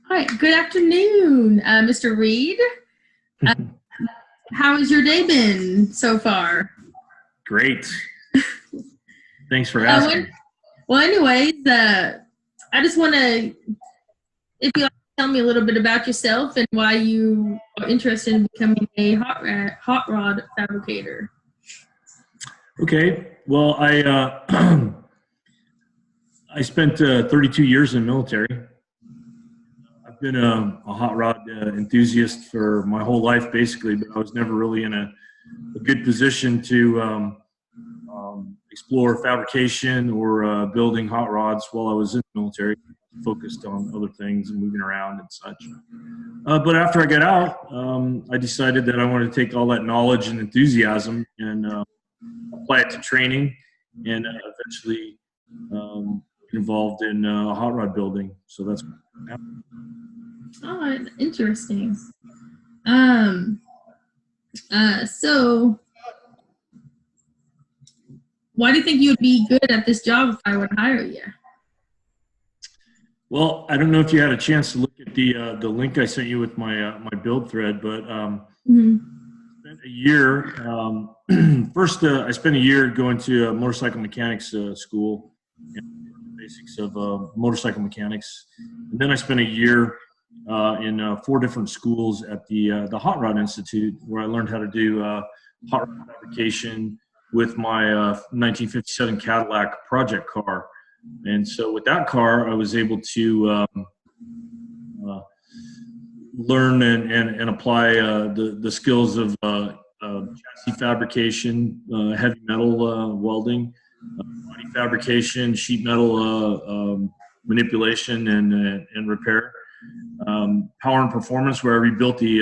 Hi, good afternoon, Mr. Reed. Uh, how has your day been so far? Great. Thanks for Uh, when, asking. I just want to, if you tell me a little bit about yourself and why you are interested in becoming a hot rod fabricator. Okay. Well, I spent 32 years in the military. I've been a hot rod enthusiast for my whole life, basically, but I was never really in a good position to explore fabrication or building hot rods while I was in the military. Focused on other things and moving around and such. But after I got out, I decided that I wanted to take all that knowledge and enthusiasm and apply it to training, and eventually involved in hot rod building. So that's Oh, interesting. Um, so why do you think you would be good at this job if I would hire you? well. I don't know if you had a chance to look at the link I sent you with my build thread, but Mhm. spent a year. First, I spent a year going to a motorcycle mechanics school, and the basics of motorcycle mechanics, and then I spent a year in four different schools at the Hot Rod Institute, where I learned how to do hot rod fabrication with my 1957 Cadillac project car. And so with that car, I was able to uh, learn and apply the skills of chassis fabrication, heavy metal welding, body fabrication, sheet metal manipulation and repair, power and performance, where I rebuilt the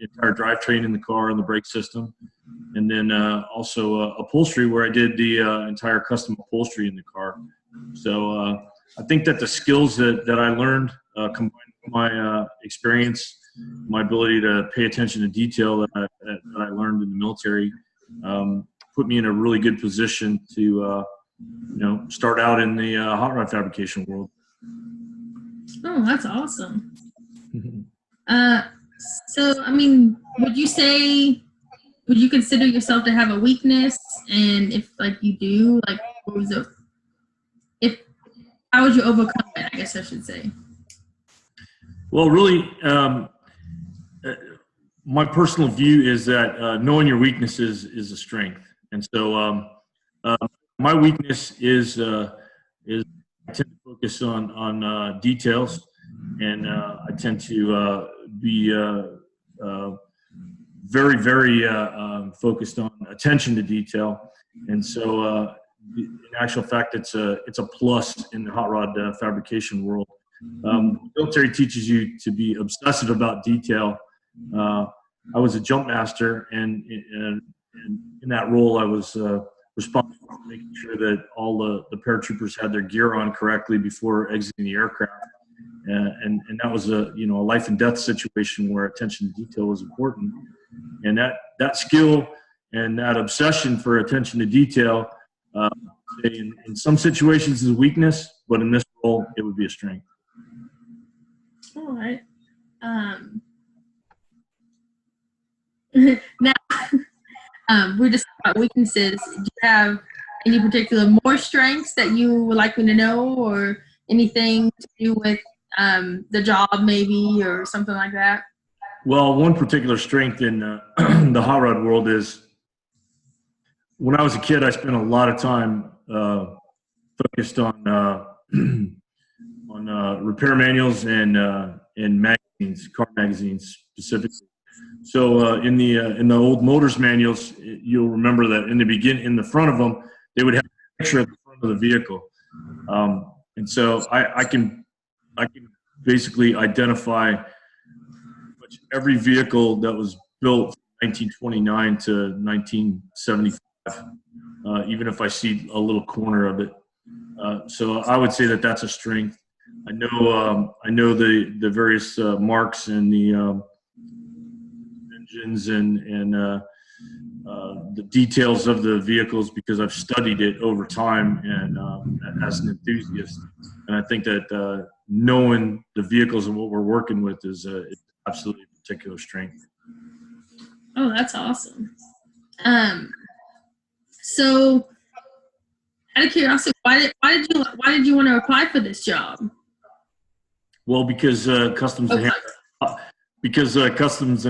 entire drivetrain in the car and the brake system, and then also upholstery, where I did the entire custom upholstery in the car. So I think that the skills that I learned, combined with my experience, my ability to pay attention to detail that I learned in the military, put me in a really good position to start out in the hot rod fabrication world. Oh, that's awesome. Uh, so, I mean, would you consider yourself to have a weakness? And if like you do, like what was it? If how would you overcome it? I guess I should say. Well, really, uh, my personal view is that knowing your weaknesses is a strength, and so uh, my weakness is I tend to focus on details, and I tend to be very focused on attention to detail, and so in actual fact, it's a plus in the hot rod fabrication world. Military teaches you to be obsessive about detail. Uh, I was a jump master, and in that role, I was responsible for making sure that all the paratroopers had their gear on correctly before exiting the aircraft. And that was a life and death situation where attention to detail was important, and that skill and that obsession for attention to detail, uh, in some situations is a weakness, but in this role, it would be a strength. All right. Um, now, we're just about weaknesses. Do you have any particular more strengths that you would like me to know, or anything to do with the job, maybe, or something like that? Well, one particular strength in the hot rod world is when I was a kid, I spent a lot of time focused on on repair manuals and magazines, car magazines specifically. So in the old motors manuals, you'll remember that in the front of them, they would have a picture of the front of the vehicle, and so I can basically identify much every vehicle that was built from 1929 to 1975, even if I see a little corner of it. So I would say that that's a strength. I know the various marks and the engines and the details of the vehicles because I've studied it over time and as an enthusiast. And I think that knowing the vehicles and what we're working with is absolutely a particular strength. Oh, that's awesome. So out of curiosity, why did you want to apply for this job? Well, because Customs and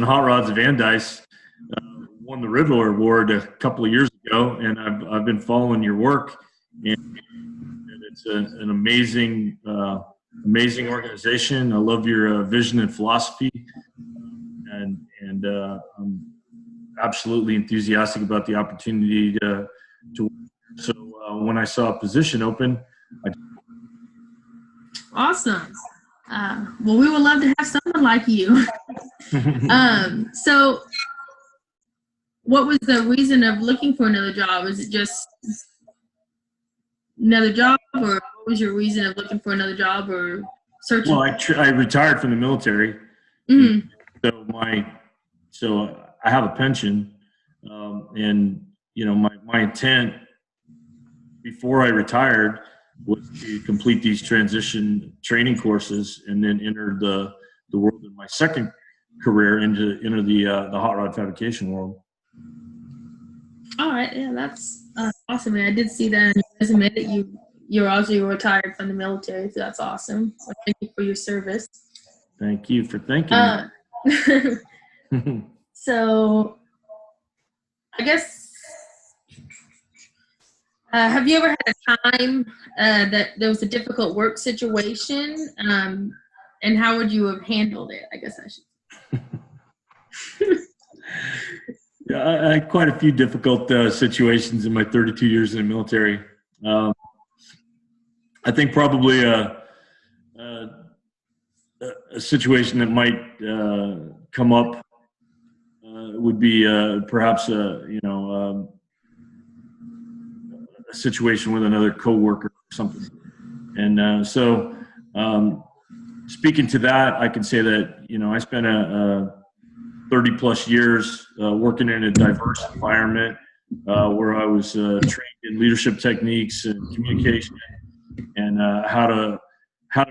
Hot Rods of Andice won the Riddler Award a couple of years ago, and I've been following your work, and it's an amazing organization. I love your vision and philosophy, and I'm absolutely enthusiastic about the opportunity to work. So when I saw a position open, Awesome. Well, we would love to have someone like you. So what was the reason of looking for another job? Is it just another job, or what was your reason of looking for another job or searching? Well, I retired from the military. Mm-hmm. So I have a pension, and my intent before I retired was to complete these transition training courses and then enter the world in my second career, enter the hot rod fabrication world. All right, yeah, that's awesome. And I did see that in your resume that you're also retired from the military, so that's awesome. So thank you for your service. Thank you for thanking me. So, I guess, have you ever had a time that there was a difficult work situation, and how would you have handled it? I guess I should. Yeah, I had quite a few difficult situations in my 32 years in the military. I think probably a situation that might come up would be perhaps a situation with another coworker or something. And so speaking to that, I can say that I spent 30 plus years working in a diverse environment where I was trained in leadership techniques and communication, and how to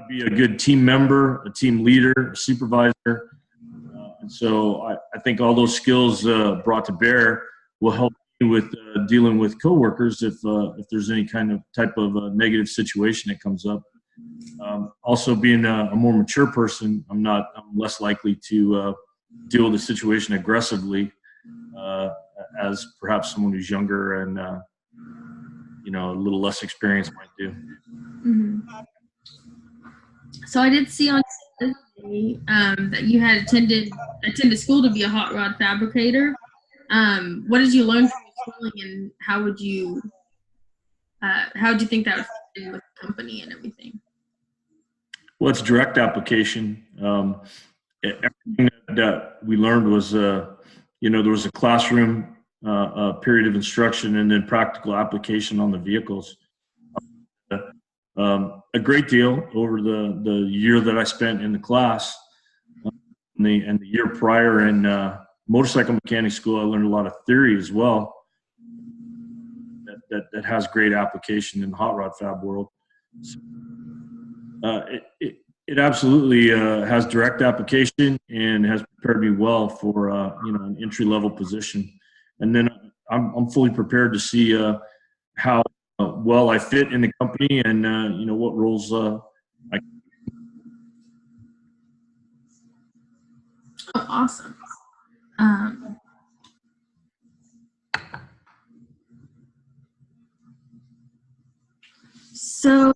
be a good team member, a team leader, a supervisor. And so I think all those skills brought to bear will help me with dealing with coworkers if there's any type of negative situation that comes up. Also, being a more mature person, I'm less likely to deal with the situation aggressively as perhaps someone who's younger and a little less experienced might do. Mm-hmm. So I did see on Thursday that you had attended school to be a hot rod fabricator. What did you learn from your schooling, and how would you think that would fit in with the company and everything? Well, it's direct application. Everything that we learned was, there was a classroom period of instruction and then practical application on the vehicles. A great deal over the year that I spent in the class, and the year prior in motorcycle mechanic school. I learned a lot of theory as well that has great application in the hot rod fab world. So, it absolutely has direct application and has prepared me well for an entry-level position. And then I'm fully prepared to see how well I fit in the company and what roles I. Oh, awesome. So,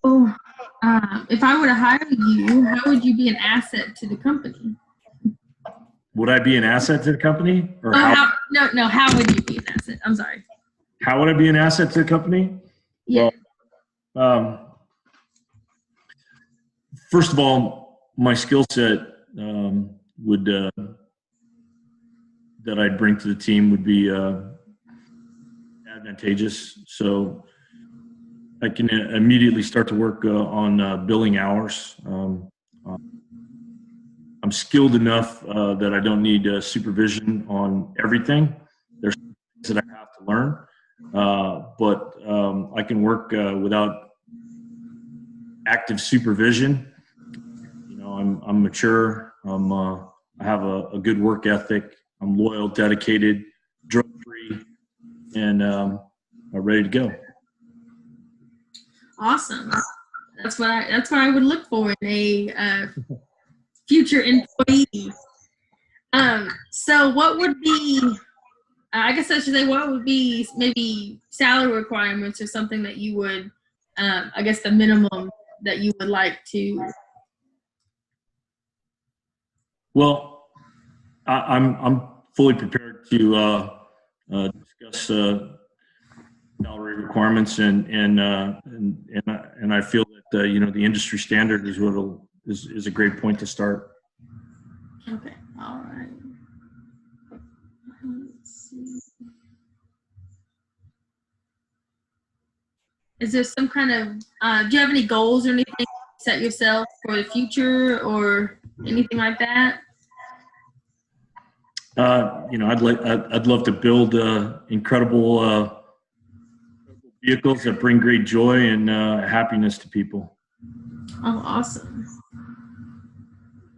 if I were to hire you, how would you be an asset to the company? Would I be an asset to the company? Or how would you be an asset? I'm sorry. How would I be an asset to the company? Yeah. Well, first of all, my skill set would that I'd bring to the team would be advantageous. So I can immediately start to work on billing hours. I'm skilled enough that I don't need supervision on everything. There's things that I have to learn, but I can work without active supervision I'm mature. I have a good work ethic. I'm loyal, dedicated, drug-free, and ready to go. Awesome. That's what I would look for in a future employee. So what would be, I guess I should say, what would be maybe salary requirements or something that you would, I guess the minimum that you would like to? Well, I'm fully prepared to discuss salary requirements, and I feel that you know, the industry standard is a great point to start. Okay. All right. Let's see. Is there some kind of, do you have any goals or anything you set yourself for the future or anything like that? You know, I'd love to build incredible vehicles that bring great joy and happiness to people. Oh, awesome.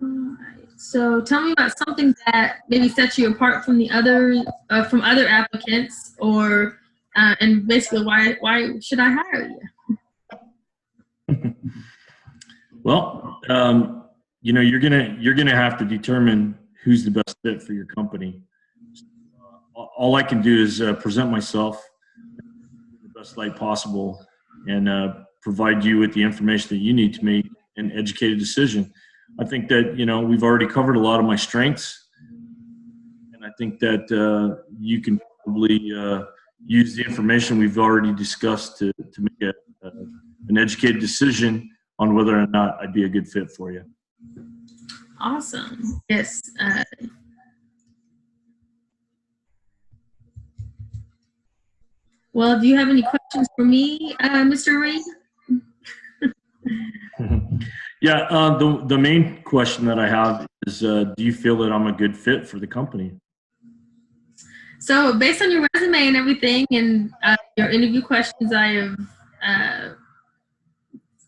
All right. So tell me about something that maybe sets you apart from the other from other applicants, or and basically why should I hire you? Well, you know, you're gonna have to determine who's the best fit for your company. All I can do is present myself in the best light possible and provide you with the information that you need to make an educated decision. I think that, you know, we've already covered a lot of my strengths, and I think that you can probably use the information we've already discussed to make an educated decision on whether or not I'd be a good fit for you. Awesome. Yes. Well, do you have any questions for me, Mr. Reed? Yeah, the main question that I have is, do you feel that I'm a good fit for the company? So based on your resume and everything and your interview questions, I have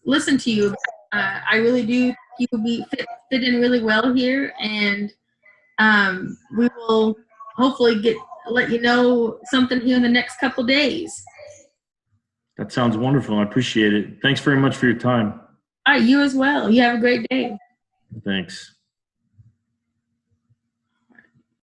listened to you. I really do. You will be fit in really well here, and we will hopefully let you know something here in the next couple days. That sounds wonderful. I appreciate it. Thanks very much for your time. All right, you as well. You have a great day. Thanks.